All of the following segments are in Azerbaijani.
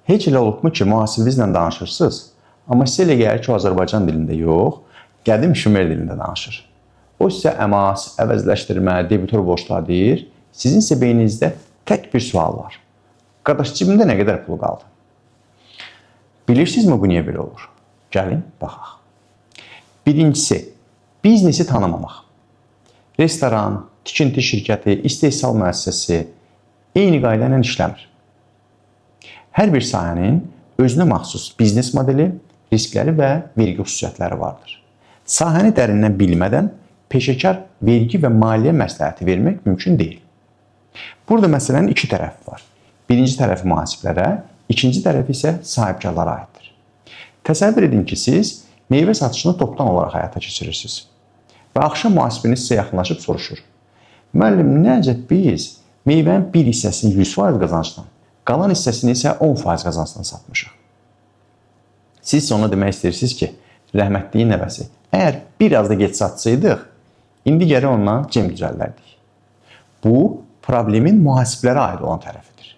Heç elə olubmu ki, mühasiblizlə danışırsınız, amma sizə elə gəlir ki, o Azərbaycan dilində yox, qədim Şumer dilində danışır. O sizə əmas, əvəzləşdirmə, debitor borçlar deyir. Sizin isə beyninizdə tək bir sual var. Qardaş, cibimdə nə qədər pul qaldı? Bilirsinizmi bu niyə belə olur? Gəlin, baxaq. Birincisi, biznesi tanımamaq. Restoran, tikinti şirkəti, istehsal müəssisəsi eyni qayda ilə işləmir. Hər bir sahənin özünə məxsus biznes modeli, riskləri və vergi xüsusiyyətləri vardır. Sahəni dərindən bilmədən peşəkar vergi və maliyyə məsləhəti vermək mümkün deyil. Burada məsələnin iki tərəfi var. Birinci tərəfi mühasiblərə, ikinci tərəfi isə sahibkarlara aiddir. Təsəvvür edin ki, siz meyvə satışını topdan olaraq həyata keçirirsiniz. Və axşam mühasibiniz sizə yaxınlaşıb soruşur. Müəllim, necə biz meyvənin bir hissəsini 100% qazancdan, qalan hissəsini isə 10% qazancdan satmışıq. Siz ona demək istəyirsiniz ki, rəhmətliyin nəvəsi, əgər biraz da geç satsaydıq, indi geri ondan cem düzəllərdik. Bu, problemin mühasiblərə aid olan tərəfidir.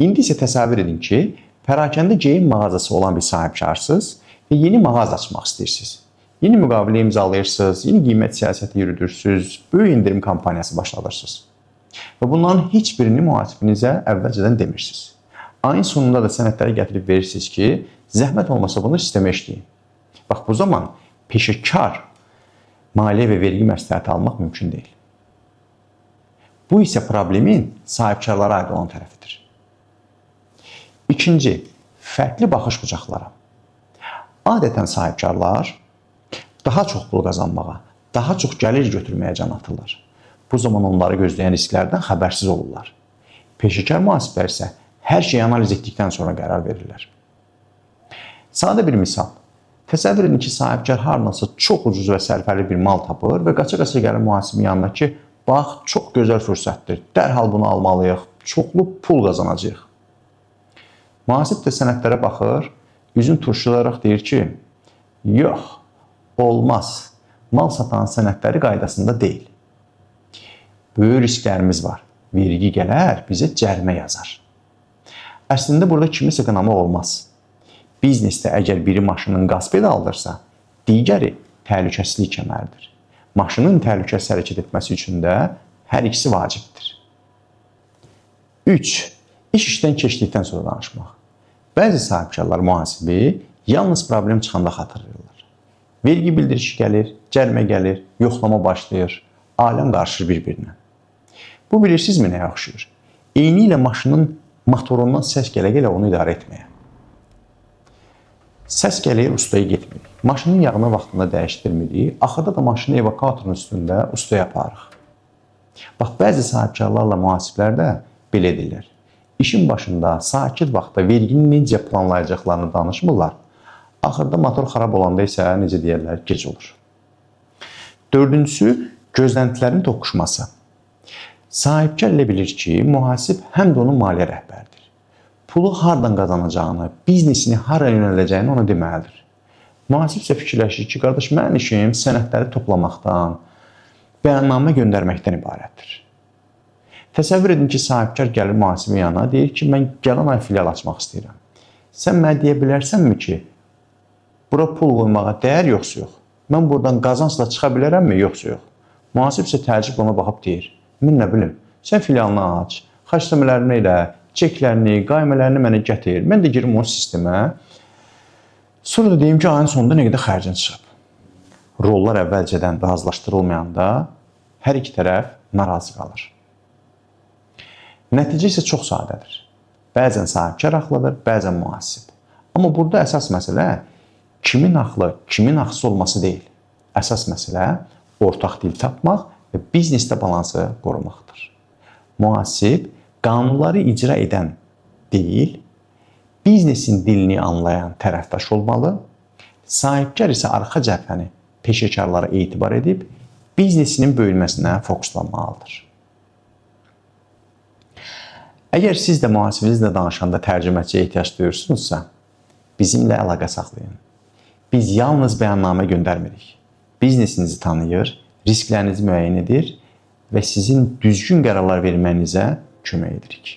İndi isə təsəvvür edin ki, pərakəndə geyim mağazası olan bir sahibkarsınız və yeni mağaza açmaq istəyirsiniz. Yeni müqavilə imzalayırsınız, yeni qiymət siyasəti yürüdürsünüz, böyük indirim kampaniyası başladırsınız. Və bunların heç birini mühasibinizə əvvəlcədən demirsiniz. Ayın sonunda da sənədləri gətirib verirsiniz ki, zəhmət olmasa bunu sistemə işləyin. Bax, bu zaman peşəkar maliyyə və vergi məsləhəti almaq mümkün deyil. Bu isə problemin sahibkarlara aid olan tərəfidir. İkinci, fərqli baxış bucaqlara. Adətən sahibkarlar daha çox pul qazanmağa, daha çox gəlir götürməyə can atırlar. Bu zaman onları gözləyən risklərdən xəbərsiz olurlar. Peşəkar mühasiblər isə hər şeyi analiz etdikdən sonra qərar verirlər. Sadə bir misal. Təsəvvür edin ki, sahibkar hardansa çox ucuz və sərfəli bir mal tapır və qaça-qaça gəlir mühasibin yanına ki, bax, çox gözəl fürsətdir, dərhal bunu almalıyıq, çoxlu pul qazanacağıq. Mühasib də sənədlərə baxır, üzün turşularaq deyir ki, yox, olmaz, mal satan sənədləri qaydasında deyil. Böyük risklərimiz var, vergi gələr, bizə cərimə yazar. Əslində, burada kimisə qınamaq olmaz. Biznesdə əgər biri maşının qaz pedaldırsa, digəri təhlükəsizlik kəməridir. Maşının təhlükəsiz hərəkət etməsi üçün də hər ikisi vacibdir. 3. İş işdən keçdikdən sonra danışmaq. Bəzi sahibkarlar mühasibi yalnız problem çıxanda xatırlayırlar. Vergi bildirişi gəlir, cərimə gəlir, yoxlama başlayır, aləm qarışır bir-birinə. Bu bilirsinizmi nəyə oxşuyur? Eyni ilə maşının motorundan səs gələ-gələ onu idarə etməyə. Səs gəlir, ustaya getmirik. Maşının yağını vaxtında dəyişdirmirik. Axırda da maşını evakuatorun üstündə ustaya aparırıq. Bax, bəzi sahibkarlarla mühasiblər də belə edirlər. İşin başında, sakit vaxtda vergini necə planlayacaqlarını danışmırlar. Axırda motor xarab olanda isə necə deyərlər, gec olur. Dördüncüsü, gözləntilərin toqquşması. Sahibkar elə bilir ki, mühasib həm də onun maliyyə rəhbəridir. Pulu hardan qazanacağını, biznesini hara yönələcəyini ona deməlidir. Mühasib isə fikirləşir ki, qardaş, mənim işim sənədləri toplamaqdan, bəyannamə göndərməkdən ibarətdir. Təsəvvür edin ki, sahibkar gəlir mühasibin yanına, deyir ki, mən gələn ay filial açmaq istəyirəm. Sən mənə deyə bilərsənmi ki, bura pul qoymağa dəyər yoxsa yox? Mən buradan qazancla çıxa bilərəmmi yoxsa yox? Mühasib isə təəccüblə ona baxıb deyir, mən nə bilim, sən filialını aç, xərcləmələrini elə, çeklərini, qaymələrini mənə gətir, mən də girim o sistemə. Sonra da deyim ki, ayın sonunda nə qədər xərcin çıxıb. Rollar əvvəlcədən razılaşdırılmayanda hər iki tərəf narazı qalır. Nəticə isə çox sadədir. Bəzən sahibkar haqlıdır, bəzən mühasib. Amma burada əsas məsələ kimin haqlı, kimin haqsız olması deyil. Əsas məsələ ortaq dil tapmaq və biznesdə balansı qorumaqdır. Mühasib qanunları icra edən deyil, biznesin dilini anlayan tərəfdaş olmalı, sahibkar isə arxa cəbhəni peşəkarlara etibar edib, biznesinin böyüməsinə fokuslanmalıdır. Əgər siz də mühasibinizlə danışanda tərcüməçiyə ehtiyac duyursunuzsa, bizimlə əlaqə saxlayın. Biz yalnız bəyannamə göndərmirik. Biznesinizi tanıyır, risklərinizi müəyyən edir və sizin düzgün qərarlar vermənizə kömək edirik.